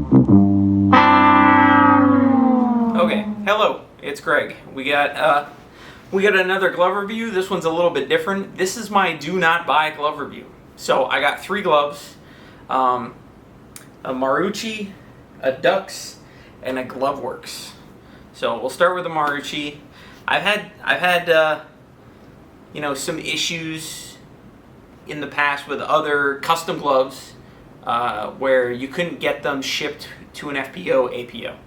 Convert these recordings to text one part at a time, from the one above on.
Okay, hello, it's Greg. We got another glove review. This one's a little bit different. This is my do not buy glove review. So I got 3 gloves, a Marucci, a Dux, and a Gloveworks. So we'll start with the Marucci. I've had some issues in the past with other custom gloves where you couldn't get them shipped to an FPO APO.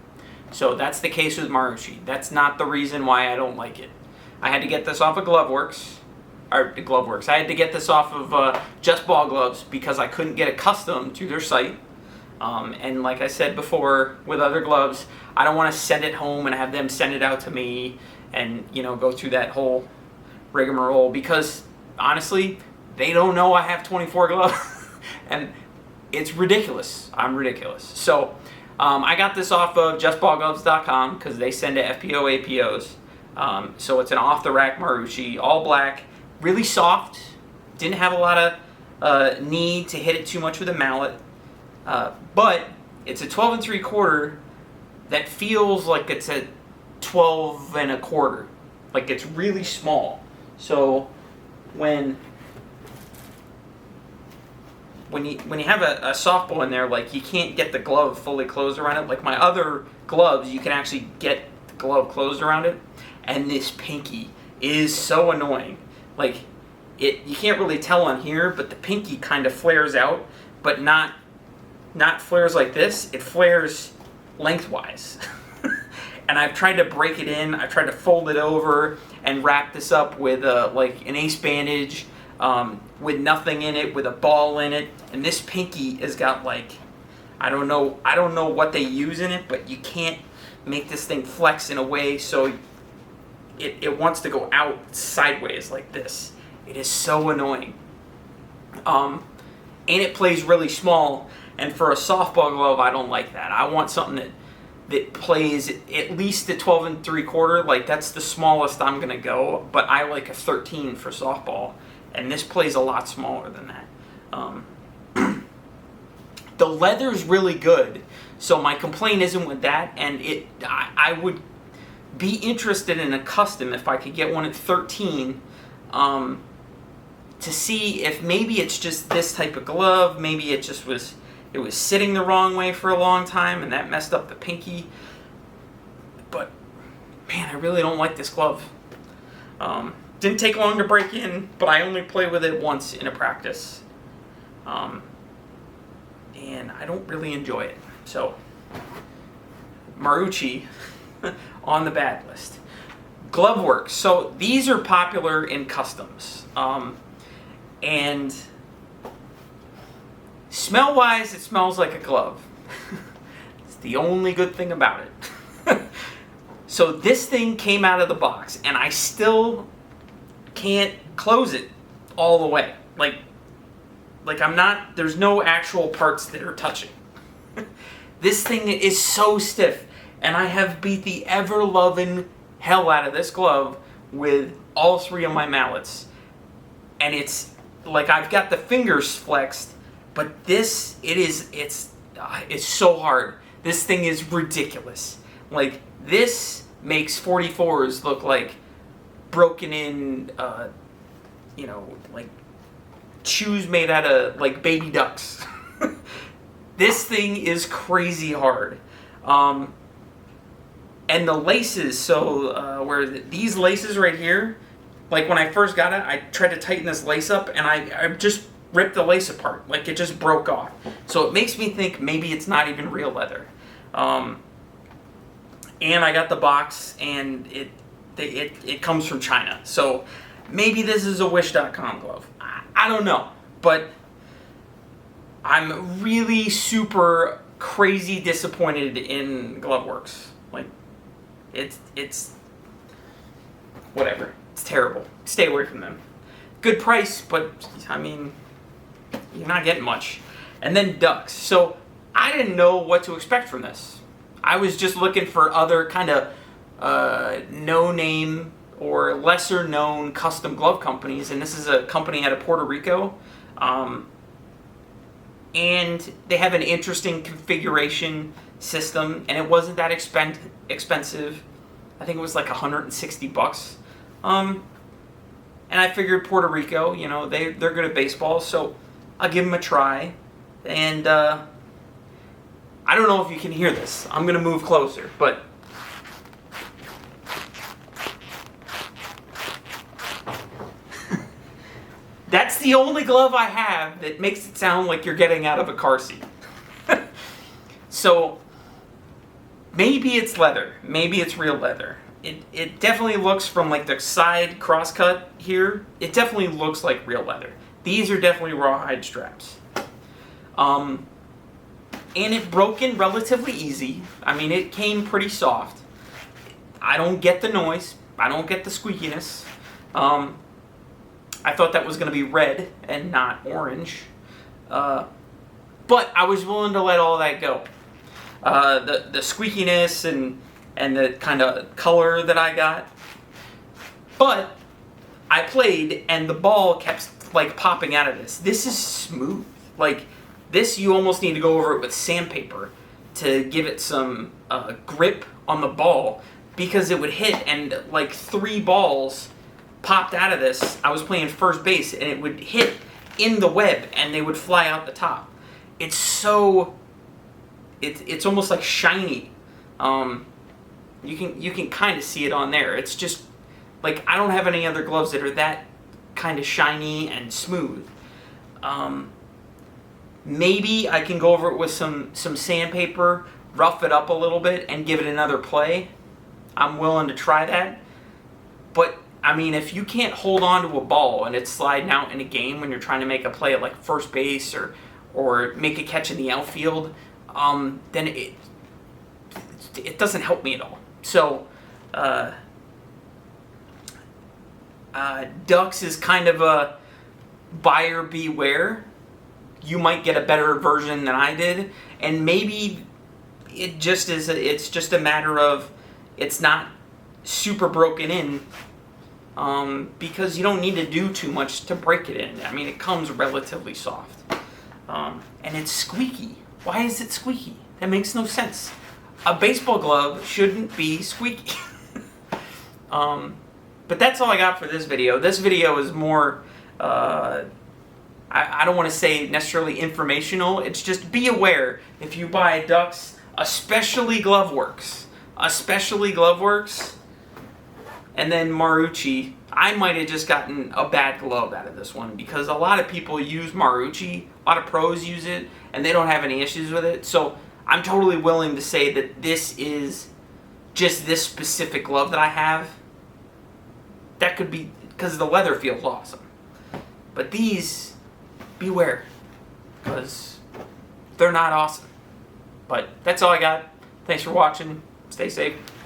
So that's the case with Marucci. That's not the reason why I don't like it. I had to get this off of Gloveworks. I had to get this off of Just Ball Gloves because I couldn't get it custom to their site. And like I said before, with other gloves, I don't want to send it home and have them send it out to me and go through that whole rigmarole, because honestly, they don't know I have 24 gloves, and it's ridiculous. I'm ridiculous. So I got this off of justballgloves.com because they send to FPO APOs. So it's an off-the-rack Marucci, all black, really soft. Didn't have a lot of need to hit it too much with a mallet. But it's a 12 3/4 that feels like it's a 12 1/4. Like it's really small. So when you have a softball in there, like you can't get the glove fully closed around it. Like my other gloves, you can actually get the glove closed around it. And this pinky is so annoying. Like you can't really tell on here, but the pinky kind of flares out, but not flares like this. It flares lengthwise. And I've tried to break it in. I've tried to fold it over and wrap this up with like an ace bandage with nothing in it, with a ball in it. And this pinky has got like, I don't know what they use in it, but you can't make this thing flex in a way so it wants to go out sideways like this. It is so annoying. And it plays really small. And for a softball glove, I don't like that. I want something that plays at least a 12 3/4. Like that's the smallest I'm gonna go. But I like a 13 for softball, and this plays a lot smaller than that. The leather's really good, so my complaint isn't with that. And I would be interested in a custom if I could get one at 13. To see if maybe it's just this type of glove. Maybe it just was. It was sitting the wrong way for a long time, and that messed up the pinky. But, man, I really don't like this glove. Didn't take long to break in, but I only played with it once in a practice. And I don't really enjoy it. So, Marucci on the bad list. Gloveworks. So, these are popular in customs. And smell-wise, it smells like a glove. It's the only good thing about it. So this thing came out of the box, and I still can't close it all the way. Like I'm not, there's no actual parts that are touching. This thing is so stiff, and I have beat the ever-loving hell out of this glove with all 3 of my mallets. And it's like I've got the fingers flexed, but it's so hard. This thing is ridiculous. Like this makes 44s look like broken in, like shoes made out of like baby ducks. This thing is crazy hard. And the laces, so where these laces right here, like when I first got it, I tried to tighten this lace up, and I just ripped the lace apart. Like it just broke off. So it makes me think maybe it's not even real leather. And I got the box, and it comes from China. So maybe this is a Wish.com glove. I don't know. But I'm really super crazy disappointed in Gloveworks. Like it's whatever. It's terrible. Stay away from them. Good price, but I mean, you're not getting much. And then Dux. So I didn't know what to expect from this. I was just looking for other kind of no-name or lesser-known custom glove companies, and this is a company out of Puerto Rico. and they have an interesting configuration system, and it wasn't that expensive. I think it was like $160. And I figured Puerto Rico, you know, they're good at baseball, so I'll give them a try. And I don't know if you can hear this. I'm gonna move closer, but that's the only glove I have that makes it sound like you're getting out of a car seat. So maybe it's leather. Maybe it's real leather. It definitely looks, from like the side crosscut here, it definitely looks like real leather. These are definitely rawhide straps. And it broke in relatively easy. I mean, it came pretty soft. I don't get the noise. I don't get the squeakiness. I thought that was going to be red and not orange. But I was willing to let all that go. The squeakiness and the kind of color that I got. But I played and the ball kept like popping out of this. This is smooth. Like this, you almost need to go over it with sandpaper to give it some grip on the ball, because it would hit, and like 3 balls popped out of this. I was playing first base and it would hit in the web and they would fly out the top. It's so, it's almost like shiny. You can kind of see it on there. It's just like, I don't have any other gloves that are that kind of shiny and smooth. Maybe I can go over it with some sandpaper, rough it up a little bit and give it another play. I'm willing to try that. But I mean, if you can't hold on to a ball and it's sliding out in a game when you're trying to make a play at like first base or make a catch in the outfield, then it doesn't help me at all. So, Ducks is kind of a buyer beware. You might get a better version than I did, and maybe it just is. It's just a matter of it's not super broken in. Because you don't need to do too much to break it in. I mean, it comes relatively soft. And it's squeaky. Why is it squeaky? That makes no sense. A baseball glove shouldn't be squeaky. But that's all I got for this video. This video is more, I don't want to say necessarily informational. It's just be aware if you buy Ducks, especially Gloveworks, and then Marucci, I might have just gotten a bad glove out of this one, because a lot of people use Marucci, a lot of pros use it, and they don't have any issues with it. So I'm totally willing to say that this is just this specific glove that I have. That could be because the leather feels awesome. But these, beware, because they're not awesome. But that's all I got. Thanks for watching. Stay safe.